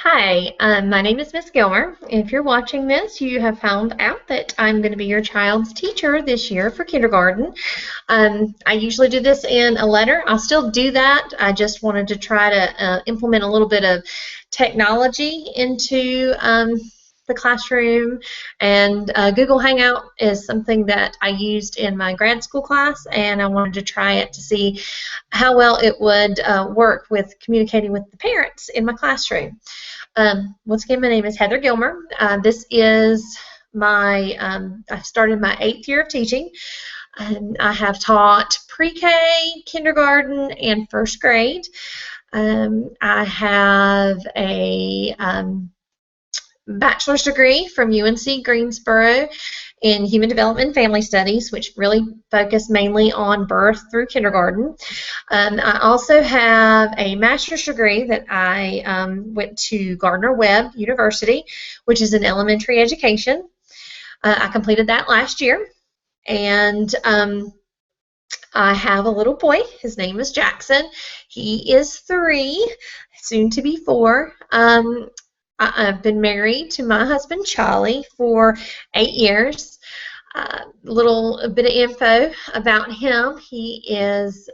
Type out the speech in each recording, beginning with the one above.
Hi, my name is Miss Gilmer. If you're watching this, you have found out that I'm going to be your child's teacher this year for kindergarten. I usually do this in a letter. I'll still do that. I just wanted to try to implement a little bit of technology into the classroom, and Google Hangout is something that I used in my grad school class, and I wanted to try it to see how well it would work with communicating with the parents in my classroom. Once again, my name is Heather Gilmer. This is I started my 8th year of teaching. I have taught pre-K, kindergarten, and first grade. I have a bachelor's degree from UNC Greensboro in Human Development and Family Studies, which really focused mainly on birth through kindergarten. I also have a master's degree that I went to Gardner-Webb University, which is in elementary education. I completed that last year, and I have a little boy. His name is Jackson. He is 3, soon to be 4. I've been married to my husband Charlie for 8 years. A little bit of info about him. He is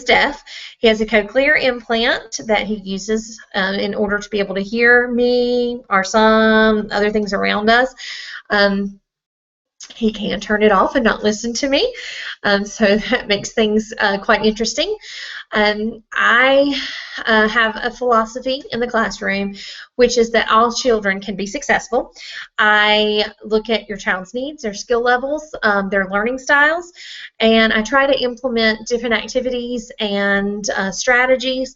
deaf. He has a cochlear implant that he uses in order to be able to hear me or some other things around us. He can turn it off and not listen to me, so that makes things quite interesting. I have a philosophy in the classroom, which is that all children can be successful. I look at your child's needs, their skill levels, their learning styles, and I try to implement different activities and strategies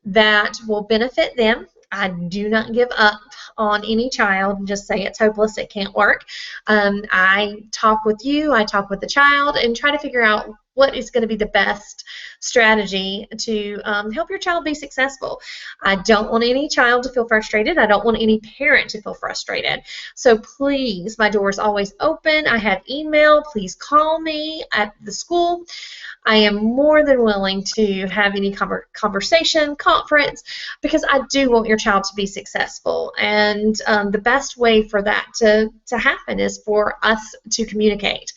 that will benefit them. I do not give up on any child and just say it's hopeless, it can't work. I talk with you, I talk with the child, and try to figure out what is going to be the best strategy to help your child be successful. I don't want any child to feel frustrated. I don't want any parent to feel frustrated. So please, my door is always open. I have email. Please call me at the school. I am more than willing to have any conversation, conference, because I do want your child to be successful. And the best way for that to happen is for us to communicate.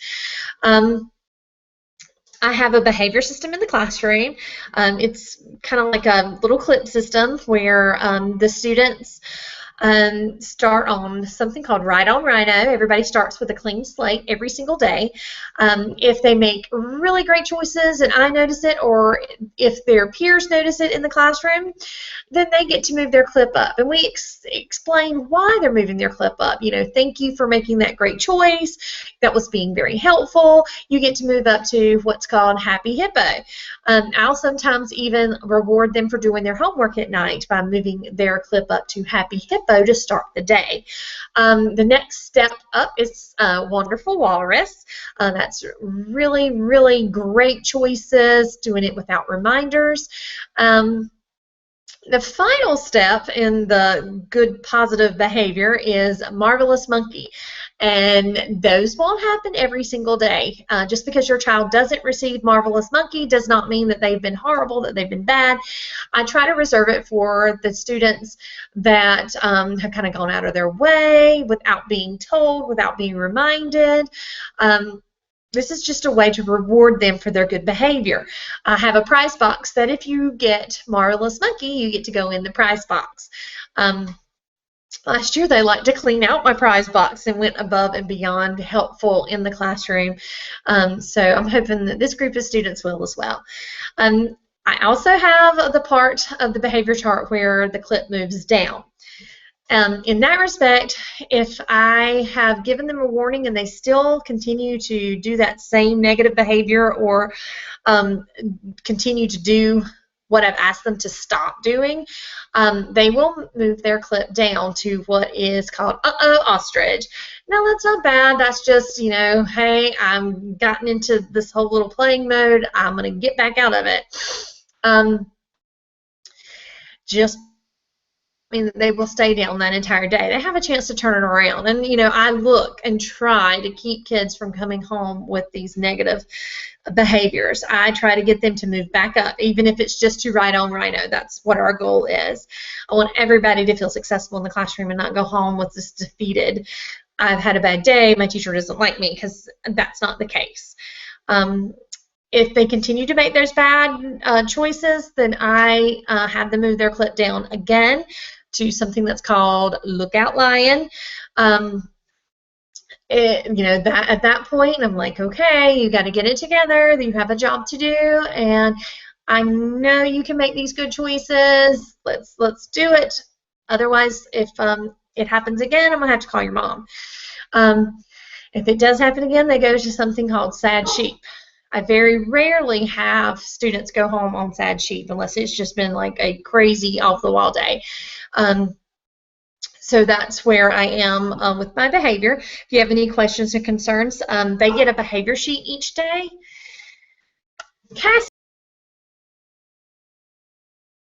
I have a behavior system in the classroom. It's kind of like a little clip system where the students start on something called Right on Rhino. Everybody starts with a clean slate every single day. If they make really great choices and I notice it, or if their peers notice it in the classroom, then they get to move their clip up. And we explain why they're moving their clip up. You know, thank you for making that great choice. That was being very helpful. You get to move up to what's called Happy Hippo. I'll sometimes even reward them for doing their homework at night by moving their clip up to Happy Hippo to start the day. The next step up is Wonderful Walrus. That's really, really great choices, doing it without reminders. The final step in the good positive behavior is Marvelous Monkey. And those won't happen every single day. Just because your child doesn't receive Marvelous Monkey does not mean that they've been horrible, that they've been bad. I try to reserve it for the students that have kind of gone out of their way without being told, without being reminded. This is just a way to reward them for their good behavior. I have a prize box that if you get Marvelous Monkey, you get to go in the prize box. Last year, they liked to clean out my prize box and went above and beyond helpful in the classroom. So I'm hoping that this group of students will as well. I also have the part of the behavior chart where the clip moves down. In that respect, if I have given them a warning and they still continue to do that same negative behavior or continue to do what I've asked them to stop doing, they will move their clip down to what is called ostrich. Now, that's not bad. That's just, you know, hey, I've gotten into this whole little playing mode. I'm going to get back out of it. Just mean they will stay down that entire day. They have a chance to turn it around. And, you know, I look and try to keep kids from coming home with these negative behaviors. I try to get them to move back up, even if it's just to write on Rhino. That's what our goal is. I want everybody to feel successful in the classroom and not go home with this defeated, I've had a bad day, my teacher doesn't like me, because that's not the case. If they continue to make those bad choices, then I have them move their clip down again to something that's called Lookout Lion. You know, that at that point, I'm like, okay, you got to get it together. You have a job to do, and I know you can make these good choices. Let's do it. Otherwise, if it happens again, I'm gonna have to call your mom. If it does happen again, they go to something called Sad Sheep. I very rarely have students go home on Sad Sheep unless it's just been like a crazy off-the-wall day. So that's where I am with my behavior. If you have any questions or concerns, they get a behavior sheet each day. Cassie